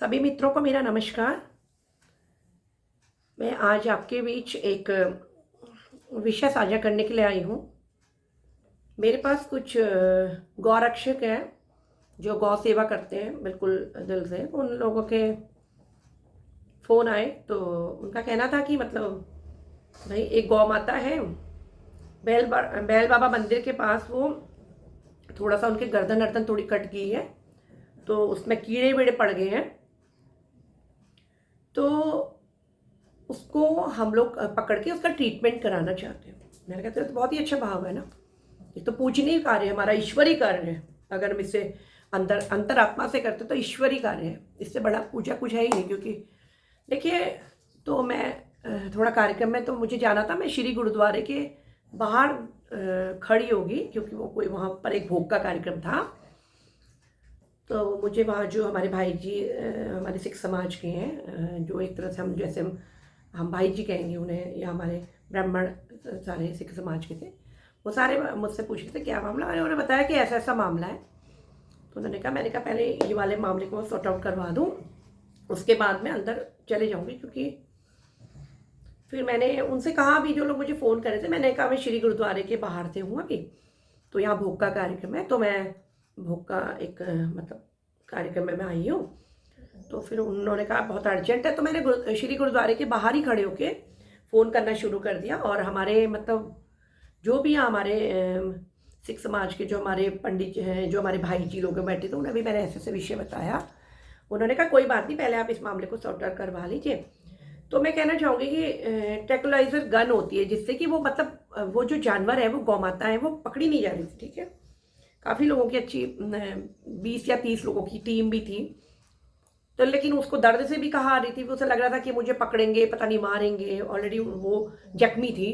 सभी मित्रों को मेरा नमस्कार। मैं आज आपके बीच एक विषय साझा करने के लिए आई हूँ। मेरे पास कुछ गौरक्षक हैं जो गौ सेवा करते हैं बिल्कुल दिल से। उन लोगों के फ़ोन आए तो उनका कहना था कि मतलब भाई एक गौ माता है, बैल बाबा मंदिर के पास, वो थोड़ा सा उनके गर्दन अर्दन थोड़ी कट गई है, तो उसमें कीड़े वीड़े पड़ गए हैं। तो उसको हम लोग पकड़ के उसका ट्रीटमेंट कराना चाहते हैं। मैंने कहा तो बहुत ही अच्छा भाव है ना, ये तो पूजनीय कार्य है, हमारा ईश्वरीय कार्य है। अगर हम इसे अंतरात्मा से करते तो ईश्वरीय कार्य है, इससे बड़ा पूजा कुछ है ही नहीं। क्योंकि देखिए, तो मैं थोड़ा कार्यक्रम में तो मुझे जाना था। मैं श्री गुरुद्वारे के बाहर खड़ी होगी क्योंकि वो कोई वहाँ पर एक भोग का कार्यक्रम था। तो मुझे वहाँ जो हमारे भाई जी हमारे सिख समाज के हैं, जो एक तरह से हम जैसे हम भाई जी कहेंगे उन्हें, या हमारे ब्राह्मण सारे सिख समाज के थे, वो सारे मुझसे पूछ रहे थे क्या मामला। मैंने उन्हें बताया कि ऐसा ऐसा मामला है। तो मैंने कहा पहले ये वाले मामले को सॉर्ट आउट करवा दूँ, उसके बाद में अंदर चले जाऊँगी। क्योंकि फिर मैंने उनसे कहा, अभी जो लोग मुझे फ़ोन कर रहे थे, मैंने कहा मैं श्री गुरुद्वारे के बाहर से हूँ अभी, तो यहाँ भोग का कार्यक्रम है, तो मैं भोग का एक मतलब कार्यक्रम में मैं आई हूँ। तो फिर उन्होंने कहा बहुत अर्जेंट है। तो मैंने श्री गुरुद्वारे के बाहर ही खड़े होके फ़ोन करना शुरू कर दिया। और हमारे मतलब जो भी हमारे सिख समाज के जो हमारे पंडित हैं, जो हमारे भाई जी लोग बैठे थे, उन्हें भी मैंने ऐसे ऐसे विषय बताया। उन्होंने कहा कोई बात नहीं, पहले आप इस मामले को सॉर्ट आउट करवा लीजिए। तो मैं कहना चाहूँगी कि ट्रैंक्विलाइजर गन होती है जिससे कि वो मतलब वो जो जानवर है, वो गौ माता है, वो पकड़ी नहीं जा रही थी। ठीक है, काफ़ी लोगों की अच्छी 20 या 30 लोगों की टीम भी थी। तो लेकिन उसको दर्द से भी कहा आ रही थी, उसे लग रहा था कि मुझे पकड़ेंगे, पता नहीं मारेंगे, ऑलरेडी वो जख्मी थी।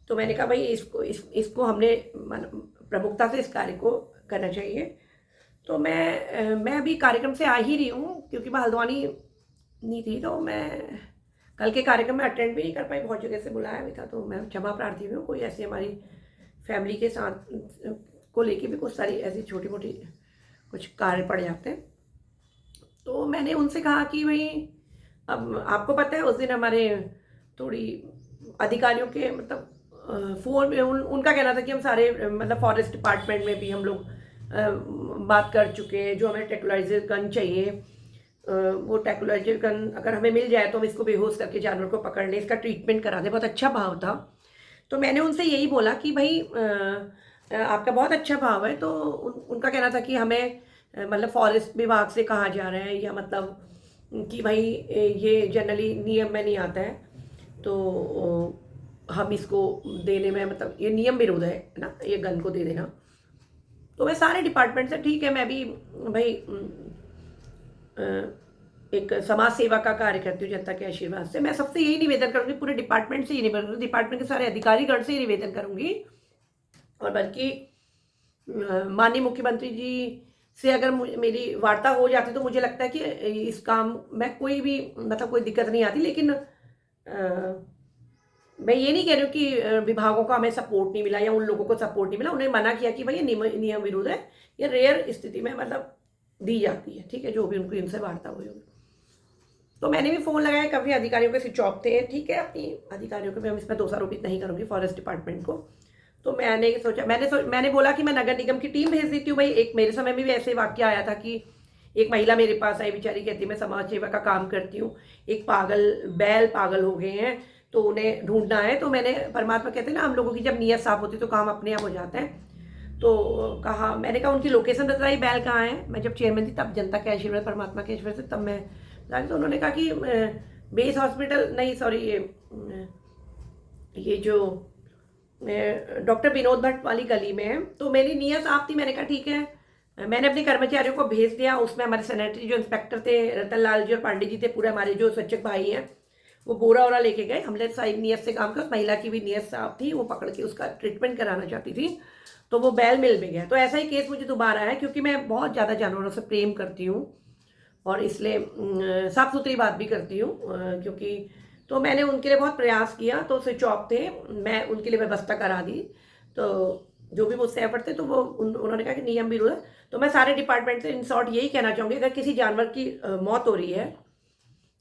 तो मैंने कहा भाई इसको हमने प्रमुखता से इस कार्य को करना चाहिए। तो मैं अभी कार्यक्रम से आ ही रही हूँ क्योंकि मैं हल्द्वानी नहीं थी, तो मैं कल के कार्यक्रम में अटेंड भी नहीं कर पाई, बहुत जगह से बुलाया भी था। तो मैं क्षमा प्रार्थी भी हूँ। कोई ऐसी हमारी फैमिली के साथ को लेके भी कुछ सारी ऐसी छोटी मोटी कुछ कार्य पड़ जाते हैं। तो मैंने उनसे कहा कि भाई अब आपको पता है, उस दिन हमारे थोड़ी अधिकारियों के मतलब फ़ोन में उनका कहना था कि हम सारे मतलब फॉरेस्ट डिपार्टमेंट में भी हम लोग बात कर चुके हैं। जो हमें ट्रैंक्विलाइजर गन चाहिए, वो ट्रैंक्विलाइजर गन अगर हमें मिल जाए तो हम इसको बेहोश करके जानवर को पकड़ लें, इसका ट्रीटमेंट करा दें। बहुत अच्छा भाव था। तो मैंने उनसे यही बोला कि भाई आपका बहुत अच्छा भाव है। तो उनका कहना था कि हमें मतलब फॉरेस्ट विभाग से कहा जा रहा है, या मतलब कि भाई ये जनरली नियम में नहीं आता है, तो हम इसको देने में मतलब ये नियम विरोध है ना, ये गन को दे देना। तो मैं सारे डिपार्टमेंट से, ठीक है, मैं भी भाई एक समाज सेवा का कार्य करती हूँ जनता के आशीर्वाद से। मैं सबसे यही निवेदन करूँगी, पूरे डिपार्टमेंट से ये निवेदन करूँगी, डिपार्टमेंट के सारे अधिकारीगण से ये निवेदन करूँगी। और बल्कि माननीय मुख्यमंत्री जी से अगर मेरी वार्ता हो जाती तो मुझे लगता है कि इस काम में कोई भी मतलब कोई दिक्कत नहीं आती। लेकिन मैं ये नहीं कह रही हूँ कि विभागों को हमें सपोर्ट नहीं मिला या उन लोगों को सपोर्ट नहीं मिला। उन्हें मना किया कि भाई ये नियम विरुद्ध है, ये रेयर स्थिति में मतलब दी जाती है। ठीक है, जो भी उनको इनसे वार्ता हुई होगी। तो मैंने भी फ़ोन लगाया, काफ़ी अधिकारियों के स्विच ऑफ थे। ठीक है, अपनी अधिकारियों को भी हम इसमें दोषारोपित नहीं करूँगी, फॉरेस्ट डिपार्टमेंट को। तो मैंने सोचा, मैंने बोला कि मैं नगर निगम की टीम भेज देती हूँ। भाई एक मेरे समय में भी ऐसे वाक्य आया था कि एक महिला मेरे पास आई, बेचारी कहती मैं समाज सेवा का काम करती हूँ, एक बैल पागल हो गए हैं, तो उन्हें ढूंढना है। तो मैंने, परमात्मा कहते हैं ना, हम लोगों की जब नीयत साफ होती है तो काम अपने आप हो जाता है। तो कहा, मैंने कहा उनकी लोकेशन बताई, बैल कहाँ है। मैं जब चेयरमैन थी तब, जनता के आशीर्वाद परमात्मा के आशीर्वाद से तब मैं बता रही। तो उन्होंने कहा कि बेस हॉस्पिटल नहीं, सॉरी, ये जो डॉक्टर विनोद भट्ट वाली गली में है। तो मेरी नीयत साफ थी। मैंने कहा ठीक है, मैंने अपने कर्मचारियों को भेज दिया। उसमें हमारे सैनिटरी जो इंस्पेक्टर थे, रतन लाल जी और पांडे जी थे, पूरे हमारे जो स्वच्छक भाई हैं, वो बोरा वोरा लेके गए। हमने सारी नीयत से काम किया। उस महिला की भी नीयत साफ थी, वो पकड़ के उसका ट्रीटमेंट कराना चाहती थी। तो वो बैल मिल भी गया। तो ऐसा ही केस मुझे दोबारा है, क्योंकि मैं बहुत ज़्यादा जानवरों से प्रेम करती हूँ और इसलिए साफ सुथरी बात भी करती हूँ। क्योंकि तो मैंने उनके लिए बहुत प्रयास किया। तो स्विच ऑफ थे, मैं उनके लिए व्यवस्था करा दी। तो जो भी मुझसे एफर्ट थे, तो वो उन्होंने कहा कि नियम विरुद्ध है। तो मैं सारे डिपार्टमेंट से इन शॉर्ट यही कहना चाहूँगी, अगर किसी जानवर की मौत हो रही है,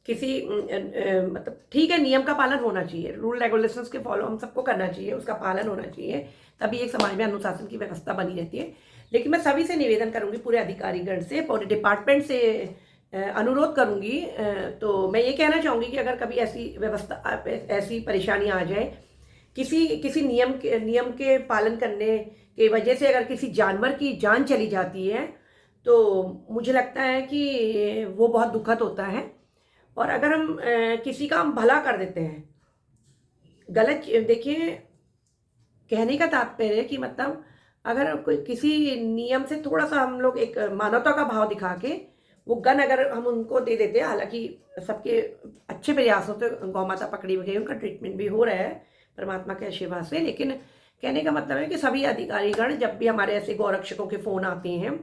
किसी मतलब ठीक है, नियम का पालन होना चाहिए, रूल रेगुलेशंस के फॉलो हम सबको करना चाहिए, उसका पालन होना चाहिए, तभी एक समाज में अनुशासन की व्यवस्था बनी रहती है। लेकिन मैं सभी से निवेदन करूंगी, पूरे अधिकारीगण से, पूरे डिपार्टमेंट से अनुरोध करूंगी, तो मैं ये कहना चाहूँगी कि अगर कभी ऐसी व्यवस्था, ऐसी परेशानी आ जाए, किसी किसी नियम के पालन करने की वजह से अगर किसी जानवर की जान चली जाती है, तो मुझे लगता है कि वो बहुत दुखद होता है। और अगर हम किसी का हम भला कर देते हैं, गलत, देखिए कहने का तात्पर्य है कि मतलब अगर कोई किसी नियम से थोड़ा सा हम लोग एक मानवता का भाव दिखा के वो गन अगर हम उनको दे देते हैं, हालांकि सबके अच्छे प्रयासों से गौ माता पकड़ी गई, उनका ट्रीटमेंट भी हो रहा है परमात्मा के आशीर्वाद से, लेकिन कहने का मतलब है कि सभी अधिकारीगण, जब भी हमारे ऐसे गौरक्षकों के फ़ोन आते हैं,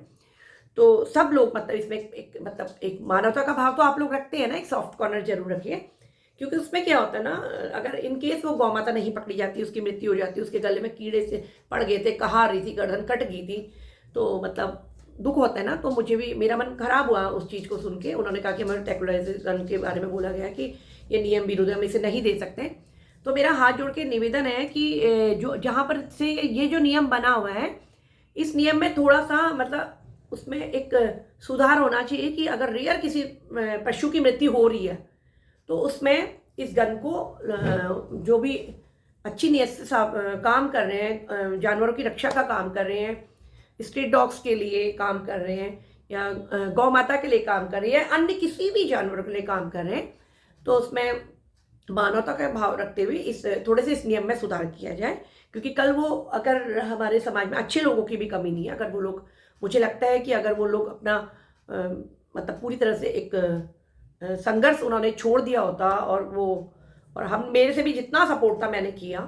तो सब लोग मतलब इसमें एक मानवता का भाव तो आप लोग रखते हैं ना, एक सॉफ्ट कॉर्नर जरूर रखिए, क्योंकि उसमें क्या होता है ना, अगर इन केस वो गौ माता नहीं पकड़ी जाती, उसकी मृत्यु हो जाती, उसके गले में कीड़े से पड़ गए थे, कहा रही थी, गर्दन कट गई थी, तो मतलब दुख होता है ना। तो मुझे भी मेरा मन खराब हुआ उस चीज़ को सुन के। उन्होंने कहा कि हमारे ट्रैंक्विलाइजर के बारे में बोला गया कि ये नियम विरुद्ध, हम इसे नहीं दे सकते। तो मेरा हाथ जोड़ के निवेदन है कि जो जहाँ पर से ये जो नियम बना हुआ है, इस नियम में थोड़ा सा मतलब उसमें एक सुधार होना चाहिए कि अगर रेयर किसी पशु की मृत्यु हो रही है, तो उसमें इस गन को जो भी अच्छी नीयत से काम कर रहे हैं, जानवरों की रक्षा का काम कर रहे हैं, स्ट्रीट डॉग्स के लिए काम कर रहे हैं, या गौ माता के लिए काम कर रहे हैं, अन्य किसी भी जानवरों के लिए काम कर रहे हैं, तो उसमें मानवता का भाव रखते हुए इस थोड़े से इस नियम में सुधार किया जाए। क्योंकि कल वो, अगर हमारे समाज में अच्छे लोगों की भी कमी नहीं है, अगर वो लोग, मुझे लगता है कि अगर वो लोग अपना मतलब पूरी तरह से एक संघर्ष उन्होंने छोड़ दिया होता, और हम, मेरे से भी जितना सपोर्ट था मैंने किया।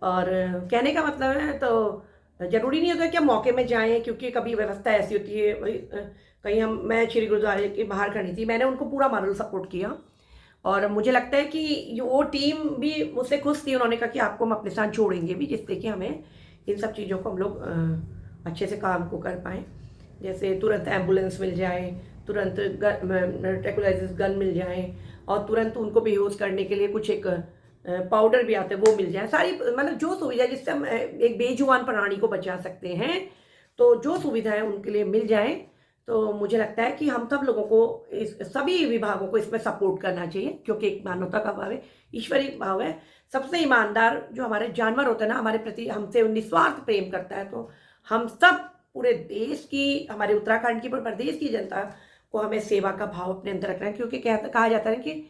और कहने का मतलब है, तो ज़रूरी नहीं होता कि हम मौके में जाएं, क्योंकि कभी व्यवस्था ऐसी होती है, कहीं मैं श्री गुरुद्वारे के बाहर खड़ी थी, मैंने उनको पूरा मॉरल सपोर्ट किया, और मुझे लगता है कि वो टीम भी मुझसे खुश थी। उन्होंने कहा कि आपको हम अपने साथ जोड़ेंगे भी, जिससे कि हमें इन सब चीज़ों को हम लोग अच्छे से काम को कर पाएँ, जैसे तुरंत एम्बुलेंस मिल जाए, तुरंत ट्रैंक्विलाइजर गन मिल जाए, और तुरंत उनको बेहोश करने के लिए कुछ एक पाउडर भी आता है, वो मिल जाए, सारी मतलब जो सुविधा जिससे हम एक बेजुबान प्राणी को बचा सकते हैं, तो जो सुविधाएं उनके लिए मिल जाए, तो मुझे लगता है कि हम सब लोगों को, इस सभी विभागों को इसमें सपोर्ट करना चाहिए, क्योंकि एक मानवता का भाव है, ईश्वरीय भाव है। सबसे ईमानदार जो हमारे जानवर होते हैं ना, हमारे प्रति हमसे निस्वार्थ प्रेम करता है, तो हम सब पूरे देश की, हमारे उत्तराखंड की, पूरे प्रदेश की जनता को हमें सेवा का भाव अपने अंदर रखना है, क्योंकि कहा जाता है कि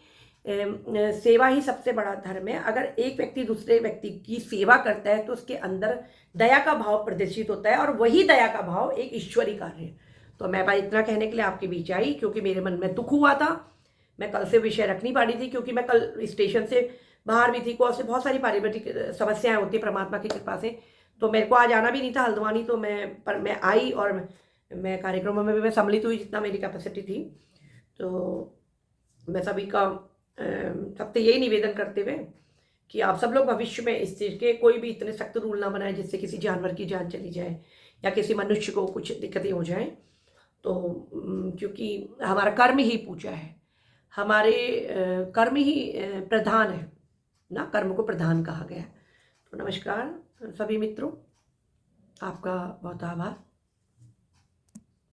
सेवा ही सबसे बड़ा धर्म है। अगर एक व्यक्ति दूसरे व्यक्ति की सेवा करता है, तो उसके अंदर दया का भाव प्रदर्शित होता है, और वही दया का भाव एक ईश्वरीय कार्य है। तो मैं भाई इतना कहने के लिए आपके बीच आई, क्योंकि मेरे मन में दुख हुआ था। मैं कल से विषय रख नहीं पा रही थी, क्योंकि मैं कल स्टेशन से बाहर भी थी, कौन से बहुत सारी पारिवारिक समस्याएं होती है परमात्मा की कृपा से, तो मेरे को आज आना भी नहीं था हल्द्वानी, तो मैं आई, और मैं कार्यक्रमों में भी मैं सम्मिलित हुई जितना मेरी कैपेसिटी थी। तो मैं सभी का सबसे यही निवेदन करते हुए कि आप सब लोग भविष्य में इस चीज़ के कोई भी इतने सख्त रूल ना बनाएं जिससे किसी जानवर की जान चली जाए, या किसी मनुष्य को कुछ दिक्कतें हो जाएं। तो क्योंकि हमारा कर्म ही पूजा है, हमारे कर्म ही प्रधान है ना, कर्म को प्रधान कहा गया है। तो नमस्कार सभी मित्रों, आपका बहुत आभार।